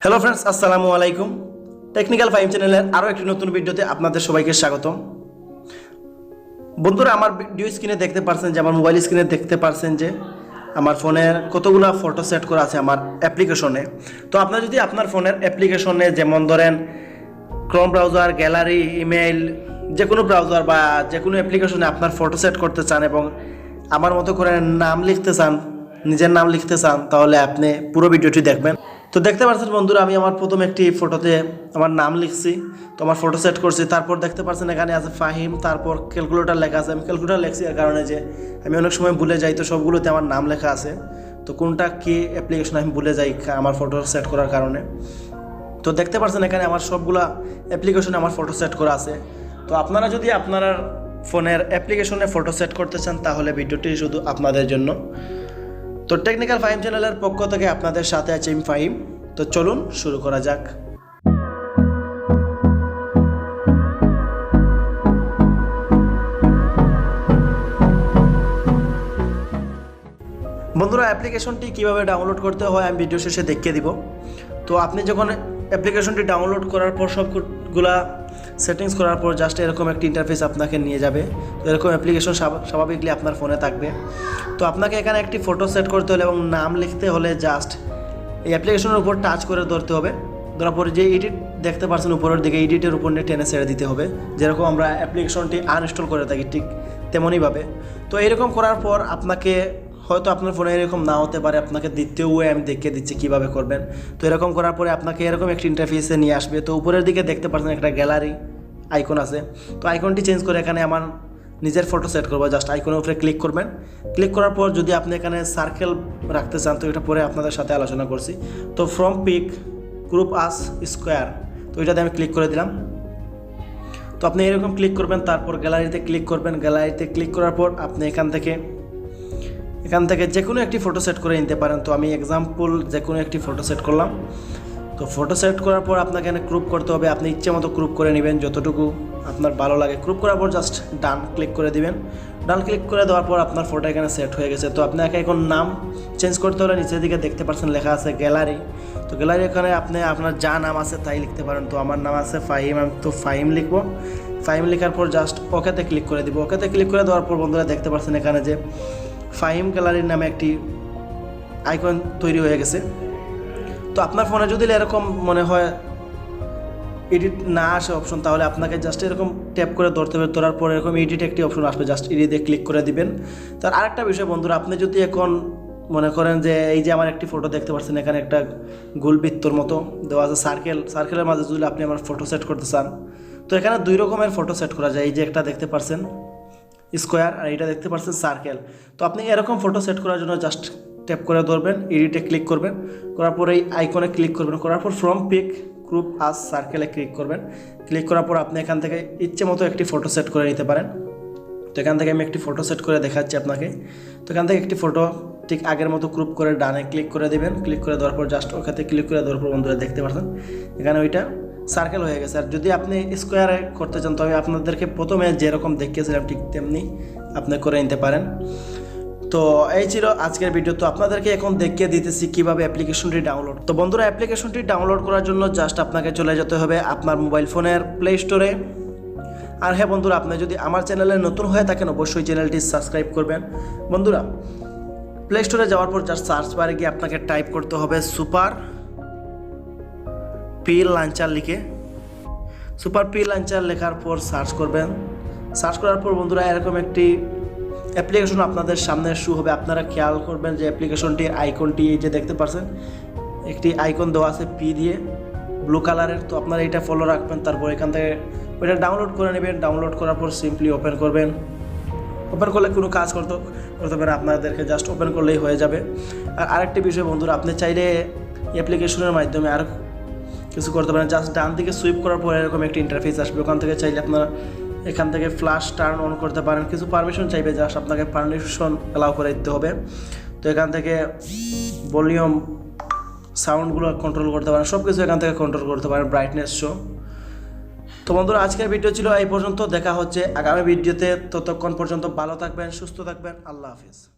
Hello friends, আসসালামু আলাইকুম। Technical Fahim চ্যানেলের আরও একটি নতুন ভিডিওতে আপনাদের সবাইকে স্বাগতম। বন্ধুরা, আমার ভিডিও স্ক্রিনে দেখতে পারছেন যে, আমার মোবাইল স্ক্রিনে দেখতে পারছেন যে আমার ফোনের কতগুলো ফটো সেট করা আছে আমার অ্যাপ্লিকেশনে। তো আপনার যদি আপনার ফোনের অ্যাপ্লিকেশনে যেমন ধরেন ক্রোম ব্রাউজার, গ্যালারি, ইমেইল, যে কোনো ব্রাউজার বা যে কোনো অ্যাপ্লিকেশনে আপনার ফটো সেট করতে চান এবং আমার মতো করে নাম লিখতে চান, নিজের নাম লিখতে চান, তাহলে আপনি পুরো ভিডিওটি দেখবেন। তো দেখতে পাচ্ছেন বন্ধুরা, আমি আমার প্রথম একটি ফটোতে আমার নাম লিখছি, তো আমার ফটো সেট করছি। তারপর দেখতে পাচ্ছেন এখানে আছে ফাহিম, তারপর ক্যালকুলেটর লেখা আছে। আমি ক্যালকুলেটর লিখছি এর কারণে যে আমি অনেক সময় ভুলে যাই, তো সবগুলোতে আমার নাম লেখা আছে। তো কোনটা কি অ্যাপ্লিকেশন আমি ভুলে যাই আমার ফটো সেট করার কারণে। তো দেখতে পাচ্ছেন এখানে আমার সবগুলা অ্যাপ্লিকেশনে আমার ফটো সেট করা আছে। তো আপনারা যদি আপনার ফোনের অ্যাপ্লিকেশনে ফটো সেট করতে চান তাহলে ভিডিওটি শুধু আপনাদের জন্য। তো টেকনিক্যাল ফাহিম চ্যানেলের পক্ষ থেকে আপনাদের সাথে আছে আমি ফাহিম। তো চলুন শুরু করা যাক। বন্ধুরা, অ্যাপ্লিকেশনটি কিভাবে ডাউনলোড করতে হয় আমি ভিডিও শেষে দেখিয়ে দিব। তো আপনি যখন অ্যাপ্লিকেশনটি ডাউনলোড করার পর সবগুলা সেটিংস করার পর জাস্ট এরকম একটি ইন্টারফেস আপনাকে নিয়ে যাবে। তো এরকম অ্যাপ্লিকেশন স্বাভাবিকলি আপনার ফোনে থাকবে। তো আপনাকে এখানে একটি ফটো সেট করতে হলে এবং নাম লিখতে হলে জাস্ট এই অ্যাপ্লিকেশনের উপর টাচ করে ধরতে হবে। ধরার পরে যে এডিট দেখতে পাচ্ছেন উপরের দিকে, এডিটের উপর নিয়ে টেনে ছেড়ে দিতে হবে, যেরকম আমরা অ্যাপ্লিকেশনটি আনইনস্টল করে থাকি ঠিক তেমনইভাবে। তো এরকম করার পর আপনাকে হয়তো আপনার ফোনে এরকম না হতে পারে, আপনাকে দ্বিতীয় ওয়ে আমি দেখিয়ে দিচ্ছি কীভাবে করবেন। তো এরকম করার পরে আপনাকে এরকম একটি ইন্টারফেসে নিয়ে আসবে। তো উপরের দিকে দেখতে পাচ্ছেন একটা গ্যালারি আইকন আছে। তো আইকনটি চেঞ্জ করে এখানে আমার নিজের ফটো সেট করবো। জাস্ট আইকনের উপরে ক্লিক করবেন। ক্লিক করার পর যদি আপনি এখানে সার্কেল রাখতে চান, তো এটা পরে আপনাদের সাথে আলোচনা করছি। তো from pick group us square, তো এটাতে আমি ক্লিক করে দিলাম। তো আপনি এরকম ক্লিক করবেন, তারপর গ্যালারিতে ক্লিক করবেন। গ্যালারিতে ক্লিক করার পর আপনি এখান থেকে যে কোনো একটি ফটো সেট করে নিতে পারেন। তো আমি এক্সাম্পল যে কোনো একটি ফটো সেট করলাম। তো ফটো সেট করার পর আপনাকে এখানে ক্রুপ করতে হবে। আপনি ইচ্ছে মতো ক্রুপ করে নেবেন যতটুকু আপনার ভালো লাগে। ক্রুপ করার পর জাস্ট ডান ক্লিক করে দিবেন। ডান ক্লিক করে দেওয়ার পর আপনার ফটো এখানে সেট হয়ে গেছে। তো আপনাকে এখন নাম চেঞ্জ করতে হলে নিচের দিকে দেখতে পাচ্ছেন লেখা আছে গ্যালারি। তো গ্যালারি এখানে আপনি আপনার যা নাম আছে তাই লিখতে পারেন। তো আমার নাম আছে ফাহিম, আমি তো ফাহিম লিখবো। ফাহিম লেখার পর জাস্ট ওকেতে ক্লিক করে দিব। ওকেতে ক্লিক করে দেওয়ার পর বন্ধুরা দেখতে পাচ্ছেন এখানে যে ফাহিম গ্যালারির নামে একটি আইকন তৈরি হয়ে গেছে। তো আপনার ফোনে যদি এরকম মনে হয় এডিট না আসে অপশন, তাহলে আপনাকে জাস্ট এরকম ট্যাপ করে ধরতে হবে। ধরার পর এরকম এডিট একটি অপশন আসবে, জাস্ট এডিটে ক্লিক করে দিবেন। তার আরেকটা বিষয় বন্ধুরা, আপনি যদি এখন মনে করেন যে এই যে আমার একটি ফটো দেখতে পাচ্ছেন, এখানে একটা গোল বৃত্তর মতো দেওয়া আছে, সার্কেলের মাঝে যদি আপনি আমার ফটো সেট করতে চান, তো এখানে দুই রকমের ফটো সেট করা যায়। এই যে একটা দেখতে পাচ্ছেন স্কোয়ার, আর এটা দেখতে পাচ্ছেন সার্কেল। তো আপনি এরকম ফটো সেট করার জন্য জাস্ট ট্যাপ করে ধরবেন, এডিটে ক্লিক করবেন, করার পর এই আইকনে ক্লিক করবেন, করার পর ফ্রম পিক গ্রুপ আস সার্কেলে ক্লিক করবেন। ক্লিক করার পর আপনি এখান থেকে ইচ্ছে মতো একটি ফটো সেট করে নিতে পারেন। তো এখান থেকে আমি একটি ফটো সেট করে দেখাচ্ছি আপনাকে। তো এখান থেকে একটি ফটো ঠিক আগের মতো গ্রুপ করে ডানে ক্লিক করে দেবেন। ক্লিক করে দেওয়ার পর জাস্ট ওখানে ক্লিক করে দেওয়ার পর বন্ধুরা দেখতে পাচ্ছেন এখানে ওইটা সার্কেল হয়ে গেছে। আর যদি আপনি স্কোয়ারে করতে চান, তবে আপনাদেরকে প্রথমে যেরকম দেখিয়েছিলাম ঠিক তেমনি আপনি করে নিতে পারেন। তো এই ছিল আজকের ভিডিও। তো আপনাদেরকে এখন দেখিয়ে দিতেছি কিভাবে অ্যাপ্লিকেশনটি ডাউনলোড। তো বন্ধুরা, অ্যাপ্লিকেশনটি ডাউনলোড করার জন্য জাস্ট আপনাকে চলে যেতে হবে আপনার মোবাইল ফোনের প্লে স্টোরে। আর হ্যাঁ বন্ধুরা, আপনি যদি আমার চ্যানেলে নতুন হয়ে থাকেন অবশ্যই চ্যানেলটি সাবস্ক্রাইব করবেন। বন্ধুরা, প্লে স্টোরে যাওয়ার পর জাস্ট সার্চ বারে গিয়ে আপনাকে টাইপ করতে হবে সুপার পি লঞ্চার লিখে। সুপার পি লঞ্চার লেখার পর সার্চ করবেন। সার্চ করার পর বন্ধুরা এরকম একটি অ্যাপ্লিকেশন আপনাদের সামনে শো হবে। আপনারা খেয়াল করবেন যে অ্যাপ্লিকেশনটির আইকনটি এই যে দেখতে পাচ্ছেন একটি আইকন দেওয়া আছে পি দিয়ে ব্লু কালারের। তো আপনারা এটা ফলো রাখবেন। তারপর এখান থেকে ওইটা ডাউনলোড করে নেবেন। ডাউনলোড করার পর সিম্পলি ওপেন করবেন। ওপেন করলে কোনো কাজ করতে পারে, আপনাদেরকে জাস্ট ওপেন করলেই হয়ে যাবে। আর আরেকটি বিষয় বন্ধুরা, আপনি চাইলে অ্যাপ্লিকেশনের মাধ্যমে আর কিছু করতে পারেন। জাস্ট ডান দিকে সুইপ করার পর এরকম একটি ইন্টারফেস আসবে। ওখান থেকে চাইলে আপনারা এখান থেকে ফ্ল্যাশ টার্ন অন করতে পারেন। কিছু পারমিশন চাইবে, জাস্ট আপনাকে পারমিশন অ্যালাউ করে দিতে হবে। তো এখান থেকে ভলিউম সাউন্ডগুলো কন্ট্রোল করতে পারেন, সব কিছু এখান থেকে কন্ট্রোল করতে পারেন, ব্রাইটনেস শো। তো বন্ধুরা, আজকের ভিডিও ছিল এই পর্যন্ত। দেখা হচ্ছে আগামী ভিডিওতে। ততক্ষণ পর্যন্ত ভালো থাকবেন, সুস্থ থাকবেন। আল্লাহ হাফিজ।